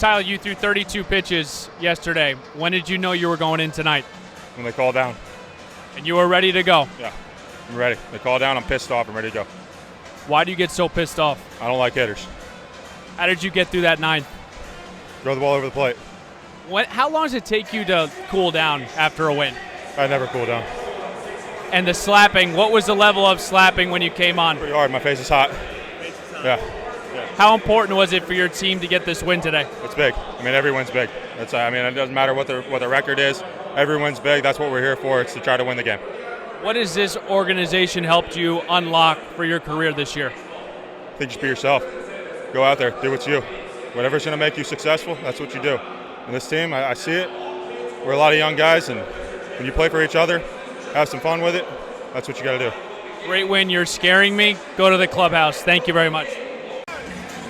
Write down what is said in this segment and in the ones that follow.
Tyler, you threw 32 pitches yesterday. When did you know you were going in tonight? When they call down. And you were ready to go? Yeah, I'm ready. They call down, I'm pissed off, I'm ready to go. Why do you get so pissed off? I don't like hitters. How did you get through that ninth? Throw the ball over the plate. How long does it take you to cool down after a win? I never cool down. And the slapping, what was the level of slapping when you came on? Pretty hard, my face is hot. Yeah. How important was it for your team to get this win today? It's big. I mean, every win's big. It doesn't matter what the record is. Every win's big. That's what we're here for. It's to try to win the game. What has this organization helped you unlock for your career this year? I think just be yourself. Go out there, do what's you. Whatever's going to make you successful, that's what you do. And this team, I see it. We're a lot of young guys, and when you play for each other, have some fun with it, that's what you got to do. Great win. You're scaring me. Go to the clubhouse. Thank you very much.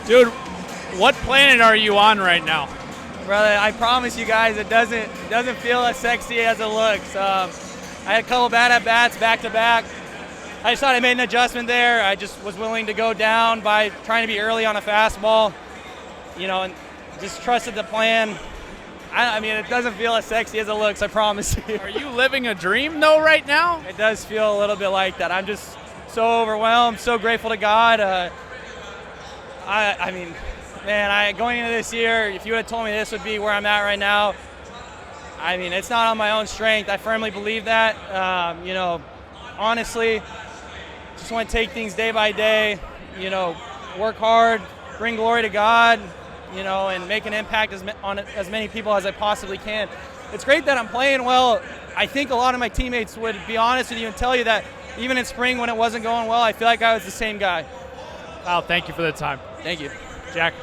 Dude, what planet are you on right now? Brother, I promise you guys it doesn't feel as sexy as it looks. I had a couple bad at-bats back-to-back. I just thought I made an adjustment there. I just was willing to go down by trying to be early on a fastball, and just trusted the plan. I mean, it doesn't feel as sexy as it looks, I promise you. Are you living a dream, though, right now? It does feel a little bit like that. I'm just so overwhelmed, so grateful to God. I mean, man, going into this year, if you would have told me this would be where I'm at right now, I mean, it's not on my own strength. I firmly believe that. Honestly, just want to take things day by day, work hard, bring glory to God, and make an impact on as many people as I possibly can. It's great that I'm playing well. I think a lot of my teammates would be honest with you and tell you that even in spring when it wasn't going well, I feel like I was the same guy. Wow, thank you for the time. Thank you. Jack.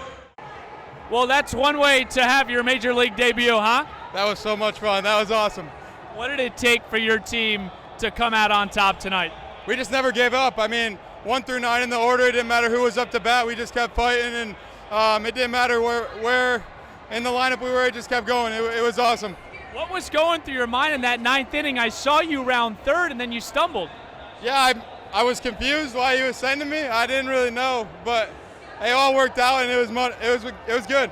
Well, that's one way to have your major league debut, huh? That was so much fun. That was awesome. What did it take for your team to come out on top tonight? We just never gave up. I mean, 1 through 9 in the order, it didn't matter who was up to bat. We just kept fighting, and it didn't matter where in the lineup we were. It just kept going. It was awesome. What was going through your mind in that ninth inning? I saw you round third, and then you stumbled. Yeah, I was confused why he was sending me. I didn't really know, but it all worked out, and it was good.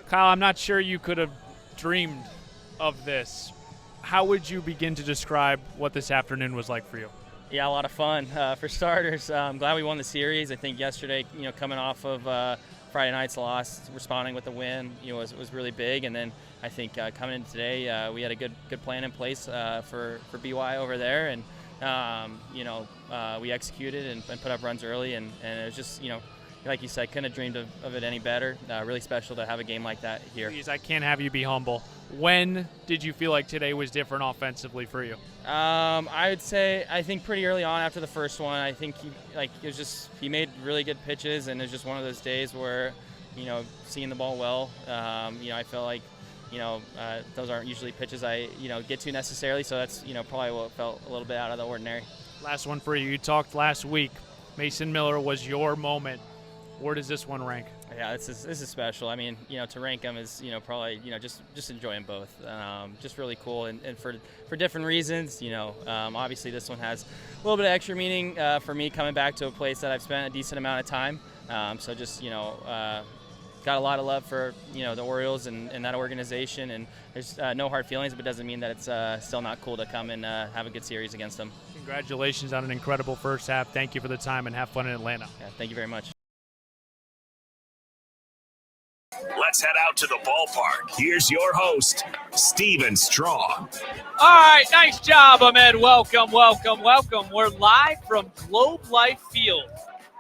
Kyle, I'm not sure you could have dreamed of this. How would you begin to describe what this afternoon was like for you? Yeah, a lot of fun. For starters, I'm glad we won the series. I think yesterday, coming off of Friday night's loss, responding with the win, was really big. And then I think coming in today, we had a good plan in place for BY over there, and we executed and put up runs early, and it was just like you said, couldn't have dreamed of it any better. Really special to have a game like that here. Please, I can't have you be humble. When did you feel like today was different offensively for you? I would say I think pretty early on after the first one. I think he made really good pitches, and it was just one of those days where seeing the ball well. I feel like those aren't usually pitches I get to necessarily. So that's probably what felt a little bit out of the ordinary. Last one for you. You talked last week. Mason Miller was your moment. Where does this one rank? Yeah, this is special. I mean, to rank them is probably just enjoying both. Just really cool, and for different reasons. Obviously this one has a little bit of extra meaning for me coming back to a place that I've spent a decent amount of time. So just got a lot of love for the Orioles and that organization, and there's no hard feelings, but it doesn't mean that it's still not cool to come and have a good series against them. Congratulations on an incredible first half. Thank you for the time, and have fun in Atlanta. Yeah, thank you very much. Let's head out to the ballpark. Here's your host, Steven Strom. All right, nice job, Ahmed. Welcome. We're live from Globe Life Field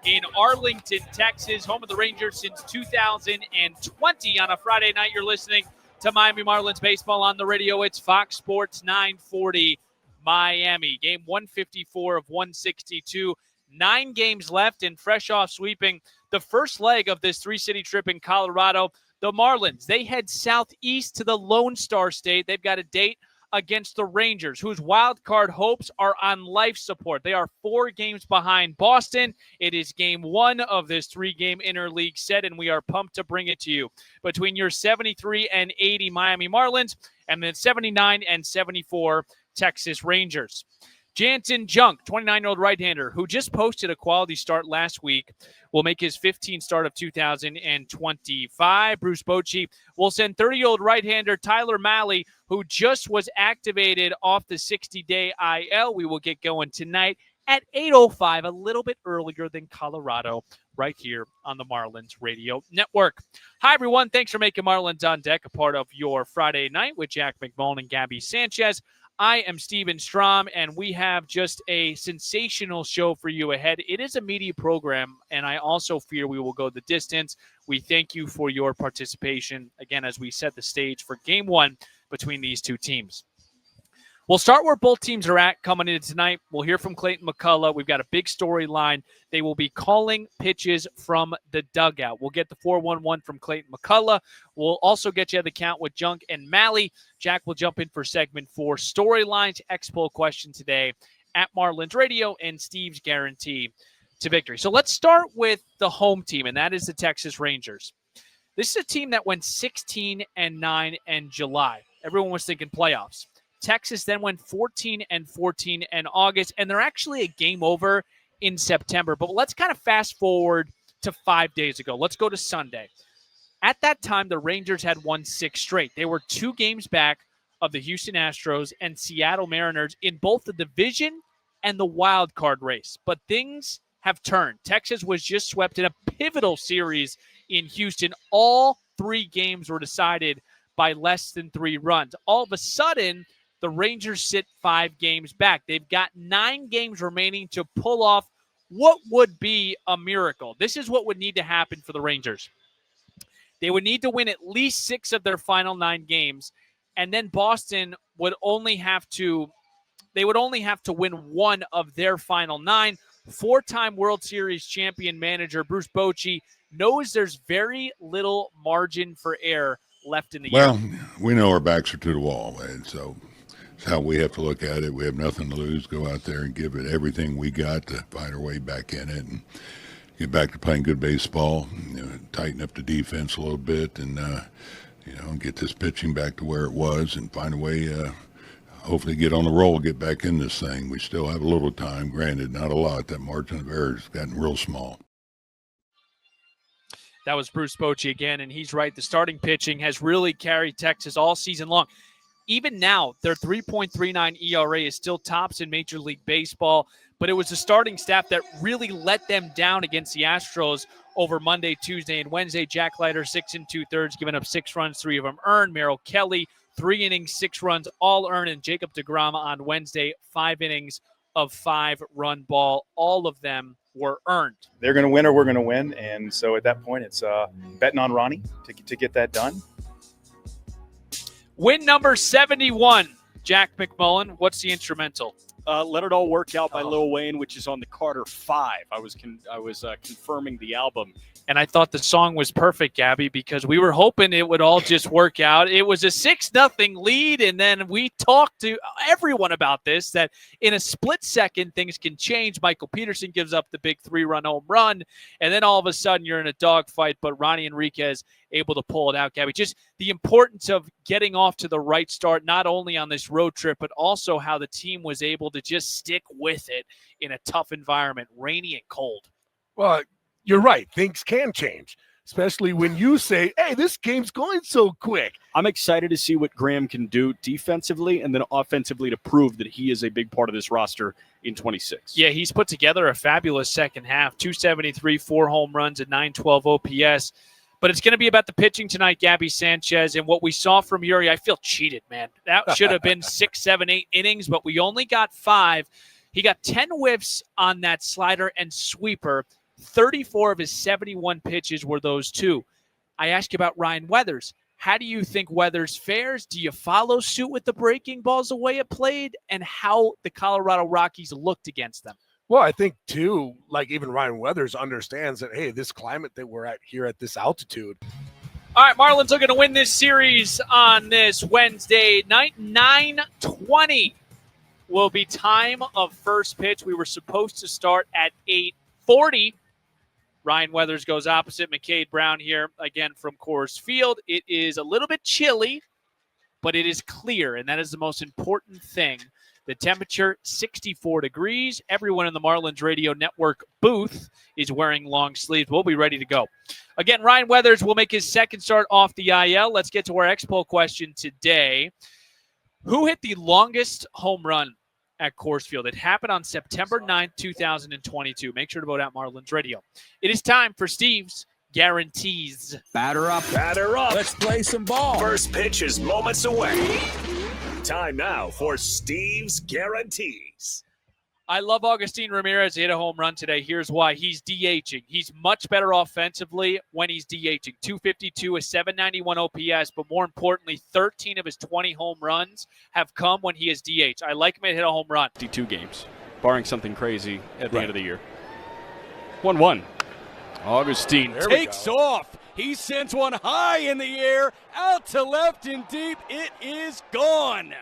in Arlington, Texas, home of the Rangers since 2020. On a Friday night, you're listening to Miami Marlins baseball on the radio. It's Fox Sports 940 Miami. Game 154 of 162. 9 games left, and fresh off sweeping the first leg of this three-city trip in Colorado, the Marlins, they head southeast to the Lone Star State. They've got a date against the Rangers, whose wild card hopes are on life support. They are 4 games behind Boston. It is game 1 of this 3-game interleague set, and we are pumped to bring it to you. Between your 73 and 80 Miami Marlins and the 79 and 74 Texas Rangers. Jansen Junk, 29-year-old right-hander, who just posted a quality start last week, will make his 15th start of 2025. Bruce Bochy will send 30-year-old right-hander Tyler Malley, who just was activated off the 60-day IL. We will get going tonight at 8:05, a little bit earlier than Colorado, right here on the Marlins Radio Network. Hi, everyone. Thanks for making Marlins on Deck a part of your Friday night with Jack McMullen and Gabby Sanchez. I am Steven Strom, and we have just a sensational show for you ahead. It is a media program, and I also fear we will go the distance. We thank you for your participation, again, as we set the stage for Game 1 between these two teams. We'll start where both teams are at coming into tonight. We'll hear from Clayton McCullough. We've got a big storyline. They will be calling pitches from the dugout. We'll get the 4-1-1 from Clayton McCullough. We'll also get you the count with Junk and Malley. Jack will jump in for segment 4. Storylines, X-Poll question today at Marlins Radio and Steve's guarantee to victory. So let's start with the home team, and that is the Texas Rangers. This is a team that went 16-9 in July. Everyone was thinking playoffs. Texas then went 14-14 in August, and they're actually a game over in September. But let's kind of fast forward to 5 days ago. Let's go to Sunday. At that time, the Rangers had won 6 straight. They were 2 games back of the Houston Astros and Seattle Mariners in both the division and the wild card race. But things have turned. Texas was just swept in a pivotal series in Houston. All 3 games were decided by less than 3 runs. All of a sudden, the Rangers sit 5 games back. They've got 9 games remaining to pull off what would be a miracle. This is what would need to happen for the Rangers. They would need to win at least 6 of their final 9 games, and then Boston would only have to win 1 of their final 9. 4-time World Series champion manager Bruce Bochy knows there's very little margin for error left in the year. Well, we know our backs are to the wall, and so it's how we have to look at it. We have nothing to lose. Go out there and give it everything we got to fight our way back in it and get back to playing good baseball, tighten up the defense a little bit, and get this pitching back to where it was and find a way, hopefully get on the roll, get back in this thing. We still have a little time, granted, not a lot. That margin of error has gotten real small. That was Bruce Bochy again, and he's right. The starting pitching has really carried Texas all season long. Even now, their 3.39 ERA is still tops in Major League Baseball, but it was the starting staff that really let them down against the Astros over Monday, Tuesday, and Wednesday. Jack Leiter, 6 2/3, giving up 6 runs, 3 of them earned. Merrill Kelly, 3 innings, 6 runs, all earned. And Jacob deGrom on Wednesday, 5 innings of 5-run ball. All of them were earned. They're going to win or we're going to win. And so at that point, it's betting on Ronnie to get that done. Win number 71, Jack McMullen. What's the instrumental? Let It All Work Out by Lil Wayne, which is on the Carter 5. I was confirming the album. And I thought the song was perfect, Gabby, because we were hoping it would all just work out. It was a 6-0 lead, and then we talked to everyone about this, that in a split second, things can change. Michael Peterson gives up the big 3-run home run, and then all of a sudden you're in a dogfight, but Ronnie Enriquez able to pull it out, Gabby. Just the importance of getting off to the right start, not only on this road trip, but also how the team was able to just stick with it in a tough environment, rainy and cold. Well, you're right. Things can change, especially when you say, hey, this game's going so quick. I'm excited to see what Graham can do defensively and then offensively to prove that he is a big part of this roster in 26. Yeah, he's put together a fabulous second half, 273, 4 home runs, and 912 OPS. But it's going to be about the pitching tonight, Gabby Sanchez. And what we saw from Yuri, I feel cheated, man. That should have been 6, 7, 8 innings, but we only got 5. He got 10 whiffs on that slider and sweeper. 34 of his 71 pitches were those 2. I asked you about Ryan Weathers. How do you think Weathers fares? Do you follow suit with the breaking balls the way it played, and how the Colorado Rockies looked against them? Well, I think, too, like even Ryan Weathers understands that, hey, this climate that we're at here at this altitude. All right, Marlins are going to win this series on this Wednesday night. 9:20 will be time of first pitch. We were supposed to start at 8:40. Ryan Weathers goes opposite. McCade Brown here again from Coors Field. It is a little bit chilly, but it is clear, and that is the most important thing The temperature, 64 degrees. Everyone in the Marlins Radio Network booth is wearing long sleeves. We'll be ready to go. Again, Ryan Weathers will make his second start off the IL. Let's get to our X-Poll question today. Who hit the longest home run at Coors Field? It happened on September 9th, 2022. Make sure to vote at Marlins Radio. It is time for Steve's Guarantees. Batter up. Batter up. Let's play some ball. First pitch is moments away. Time now for Steve's Guarantees. I love Agustin Ramirez. He hit a home run today. Here's why. He's DHing. He's much better offensively when he's DHing. 252, a 791 OPS, but more importantly, 13 of his 20 home runs have come when he is DH. I like him to hit a home run. 52 games, barring something crazy at the end of the year. 1-1. Augustine takes off. He sends one high in the air, out to left and deep. It is gone.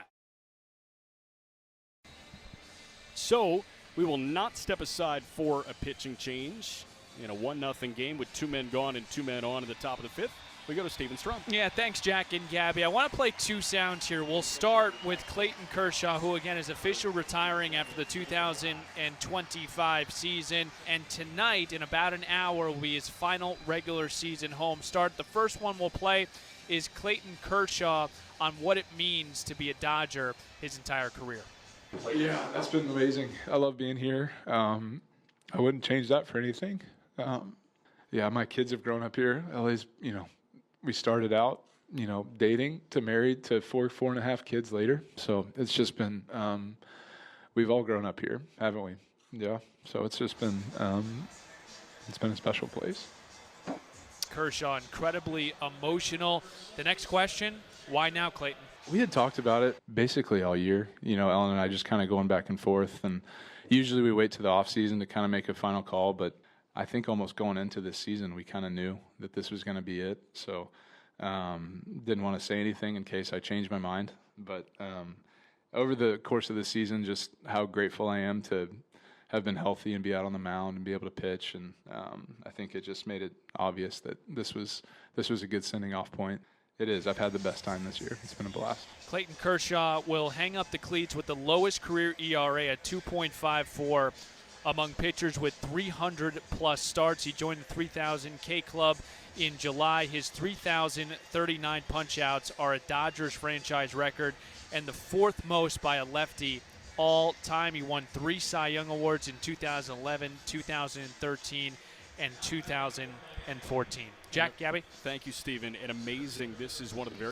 So we will not step aside for a pitching change in a 1-0 game with 2 men gone and 2 men on at the top of the 5th. We go to Steven Strom. Yeah, thanks, Jack and Gabby. I want to play 2 sounds here. We'll start with Clayton Kershaw, who, again, is officially retiring after the 2025 season. And tonight, in about an hour, will be his final regular season home start. The first one we'll play is Clayton Kershaw on what it means to be a Dodger his entire career. Yeah, that's been amazing. I love being here. I wouldn't change that for anything. Yeah, my kids have grown up here. LA's, we started out, dating to married to 4.5 kids later. So it's just been, we've all grown up here, haven't we? Yeah. So it's just been, it's been a special place. Kershaw, incredibly emotional. The next question, why now, Clayton? We had talked about it basically all year. Ellen and I just kind of going back and forth. And usually we wait to the off season to kind of make a final call. But I think almost going into this season, we kind of knew that this was going to be it. So didn't want to say anything in case I changed my mind. But over the course of the season, just how grateful I am to have been healthy and be out on the mound and be able to pitch. And I think it just made it obvious that this was a good sending off point. It is. I've had the best time this year. It's been a blast. Clayton Kershaw will hang up the cleats with the lowest career ERA at 2.54 among pitchers with 300-plus starts. He joined the 3,000 K club in July. His 3,039 punch-outs are a Dodgers franchise record and the 4th most by a lefty all time. He won 3 Cy Young Awards in 2011, 2013, and 2014. Jack, Gabby? Thank you, Stephen. And amazing. This is one of the very